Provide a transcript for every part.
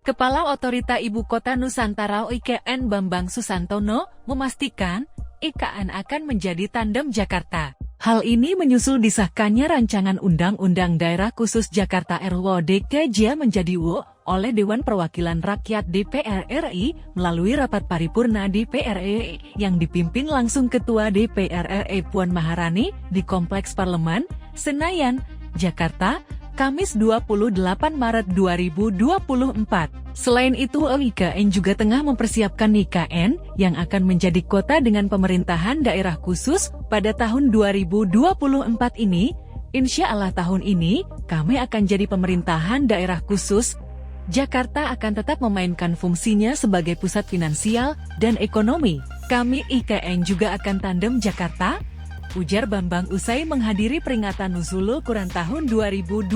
Kepala Otorita Ibu Kota Nusantara IKN Bambang Susantono memastikan IKN akan menjadi tandem Jakarta. Hal ini menyusul disahkannya rancangan Undang-Undang Daerah Khusus Jakarta RUU-DKJ menjadi WO oleh Dewan Perwakilan Rakyat DPR RI melalui rapat paripurna DPR RI yang dipimpin langsung Ketua DPR RI Puan Maharani di Kompleks Parlemen, Senayan, Jakarta, Kamis 28 Maret 2024. Selain itu, IKN juga tengah mempersiapkan IKN yang akan menjadi kota dengan pemerintahan daerah khusus pada tahun 2024 ini. Insya Allah tahun ini, kami akan jadi pemerintahan daerah khusus. Jakarta akan tetap memainkan fungsinya sebagai pusat finansial dan ekonomi. Kami IKN juga akan tandem Jakarta, ujar Bambang usai menghadiri peringatan Nuzulul Quran tahun 2024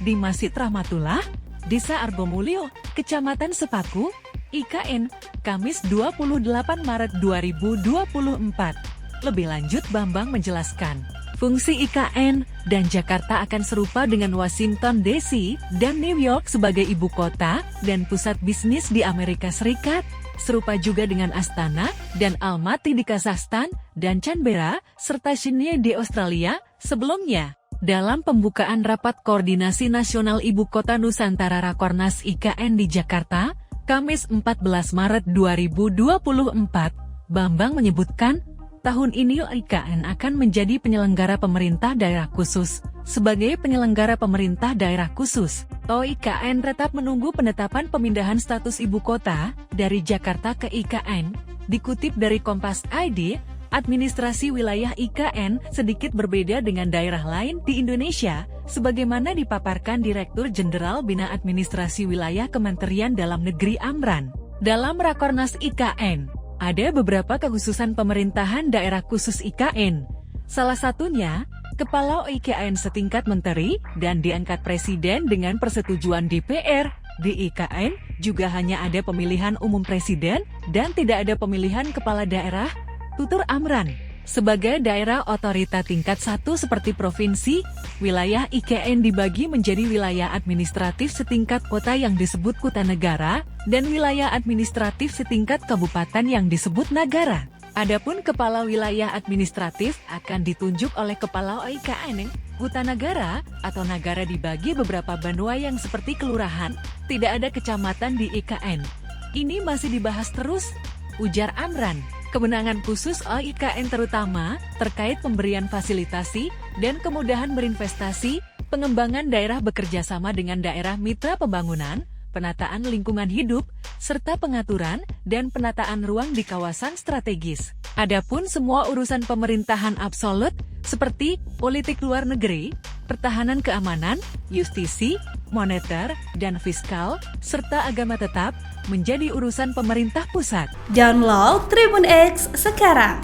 di Masjid Rahmatullah, Desa Arbomulyo, Kecamatan Sepaku, IKN, Kamis 28 Maret 2024. Lebih lanjut Bambang menjelaskan, fungsi IKN dan Jakarta akan serupa dengan Washington DC dan New York sebagai ibu kota dan pusat bisnis di Amerika Serikat, serupa juga dengan Astana dan Almaty di Kazakhstan dan Canberra serta Sydney di Australia sebelumnya. Dalam pembukaan Rapat Koordinasi Nasional Ibu Kota Nusantara Rakornas IKN di Jakarta, Kamis 14 Maret 2024, Bambang menyebutkan, tahun ini IKN akan menjadi penyelenggara pemerintah daerah khusus. Sebagai penyelenggara pemerintah daerah khusus, IKN tetap menunggu penetapan pemindahan status ibu kota dari Jakarta ke IKN. Dikutip dari Kompas ID, administrasi wilayah IKN sedikit berbeda dengan daerah lain di Indonesia, sebagaimana dipaparkan Direktur Jenderal Bina Administrasi Wilayah Kementerian Dalam Negeri Amran. Dalam Rakornas IKN, ada beberapa kekhususan pemerintahan daerah khusus IKN. Salah satunya, Kepala IKN setingkat menteri dan diangkat Presiden dengan persetujuan DPR. Di IKN juga hanya ada pemilihan umum Presiden dan tidak ada pemilihan kepala daerah, tutur Amran. Sebagai daerah otorita tingkat 1 seperti provinsi, wilayah IKN dibagi menjadi wilayah administratif setingkat kota yang disebut kota negara, dan wilayah administratif setingkat kabupaten yang disebut nagara. Adapun kepala wilayah administratif akan ditunjuk oleh kepala IKN. Hutan negara atau nagara dibagi beberapa banua yang seperti kelurahan, tidak ada kecamatan di IKN. Ini masih dibahas terus, ujar Amran. Kewenangan khusus IKN terutama terkait pemberian fasilitasi dan kemudahan berinvestasi, pengembangan daerah bekerja sama dengan daerah mitra pembangunan, penataan lingkungan hidup, serta pengaturan dan penataan ruang di kawasan strategis. Adapun semua urusan pemerintahan absolut, seperti politik luar negeri, pertahanan keamanan, justisi, moneter, dan fiskal, serta agama tetap, menjadi urusan pemerintah pusat. Download Tribun X sekarang,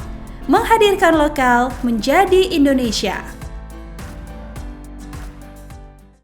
menghadirkan lokal menjadi Indonesia.